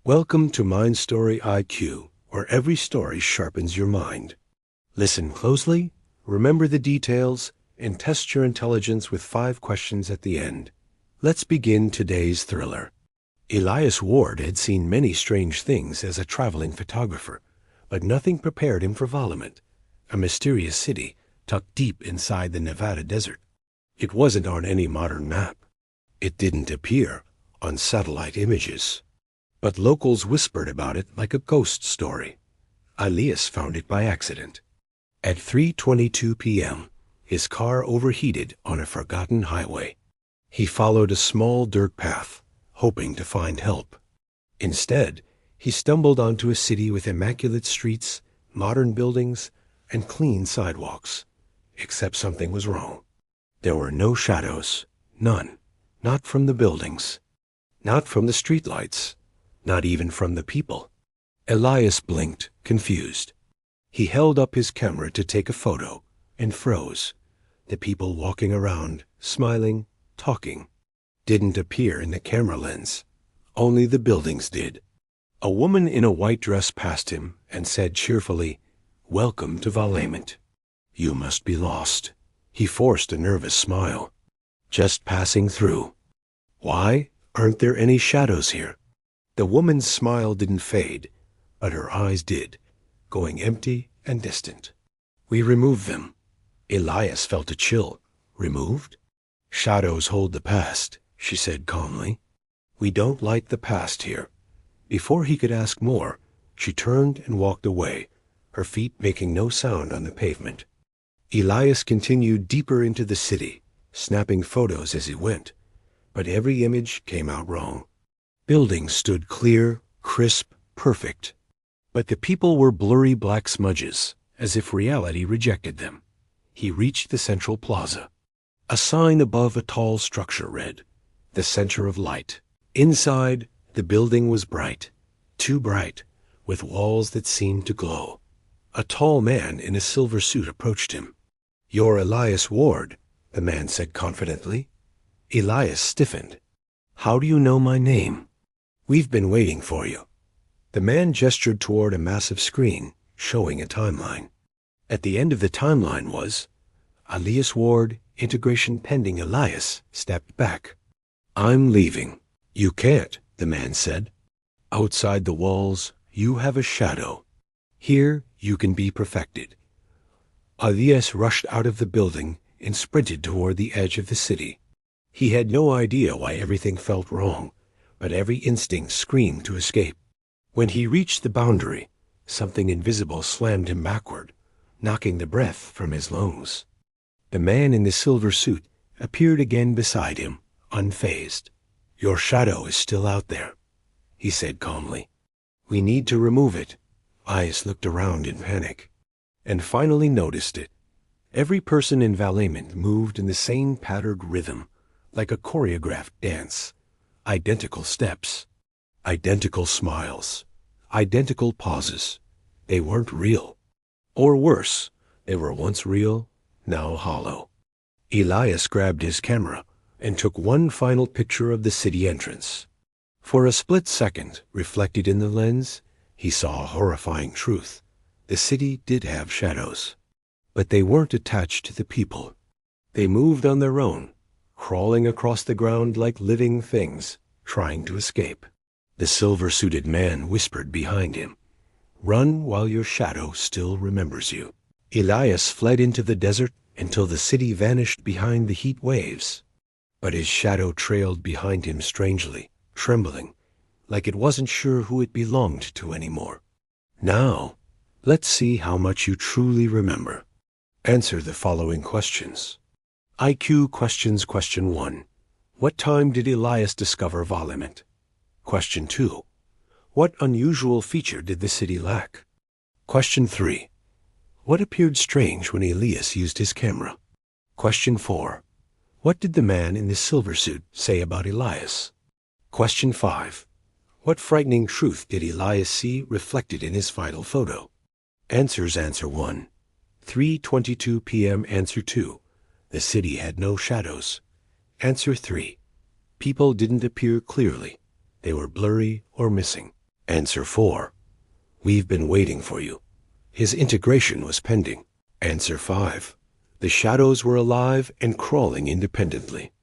Welcome to MindStory IQ, where every story sharpens your mind. Listen closely, remember the details, and test your intelligence with 5 questions at the end. Let's begin today's thriller. Elias Ward had seen many strange things as a traveling photographer, but nothing prepared him for Valemint, a mysterious city tucked deep inside the Nevada desert. It wasn't on any modern map. It didn't appear on satellite images. But locals whispered about it like a ghost story. Elias found it by accident. At 3:22 p.m., his car overheated on a forgotten highway. He followed a small dirt path, hoping to find help. Instead, he stumbled onto a city with immaculate streets, modern buildings, and clean sidewalks. Except something was wrong. There were no shadows. None. Not from the buildings. Not from the streetlights. Not even from the people. Elias blinked, confused. He held up his camera to take a photo and froze. The people walking around, smiling, talking, didn't appear in the camera lens. Only the buildings did. A woman in a white dress passed him and said cheerfully, "Welcome to Valemint. You must be lost." He forced a nervous smile. "Just passing through." "Why aren't there any shadows here?" The woman's smile didn't fade, but her eyes did, going empty and distant. "We removed them." Elias felt a chill. "Removed?" "Shadows hold the past," she said calmly. "We don't like the past here." Before he could ask more, she turned and walked away, her feet making no sound on the pavement. Elias continued deeper into the city, snapping photos as he went, but every image came out wrong. Buildings stood clear, crisp, perfect, but the people were blurry black smudges, as if reality rejected them. He reached the central plaza. A sign above a tall structure read, "The Center of Light." Inside, the building was bright, too bright, with walls that seemed to glow. A tall man in a silver suit approached him. "You're Elias Ward," the man said confidently. Elias stiffened. "How do you know my name?" "We've been waiting for you." The man gestured toward a massive screen, showing a timeline. At the end of the timeline was, "Elias Ward, integration pending." Elias stepped back. "I'm leaving." "You can't," the man said. "Outside the walls, you have a shadow. Here, you can be perfected." Elias rushed out of the building and sprinted toward the edge of the city. He had no idea why everything felt wrong, but every instinct screamed to escape. When he reached the boundary, something invisible slammed him backward, knocking the breath from his lungs. The man in the silver suit appeared again beside him, unfazed. "Your shadow is still out there," he said calmly. "We need to remove it." Elias looked around in panic, and finally noticed it. Every person in Valemint moved in the same patterned rhythm, like a choreographed dance. Identical steps, identical smiles, identical pauses. They weren't real. Or worse, they were once real, now hollow. Elias grabbed his camera and took one final picture of the city entrance. For a split second, reflected in the lens, he saw a horrifying truth. The city did have shadows, but they weren't attached to the people. They moved on their own, crawling across the ground like living things, trying to escape. The silver-suited man whispered behind him, "Run while your shadow still remembers you." Elias fled into the desert until the city vanished behind the heat waves. But his shadow trailed behind him strangely, trembling, like it wasn't sure who it belonged to anymore. "Now, let's see how much you truly remember. Answer the following questions. IQ questions. Question 1. What time did Elias discover Valemint? Question 2. What unusual feature did the city lack? Question 3. What appeared strange when Elias used his camera? Question 4. What did the man in the silver suit say about Elias? Question 5. What frightening truth did Elias see reflected in his final photo? Answers. Answer 1. 3:22 p.m. Answer 2. The city had no shadows. Answer 3. People didn't appear clearly. They were blurry or missing. Answer 4. We've been waiting for you. His integration was pending. Answer 5. The shadows were alive and crawling independently.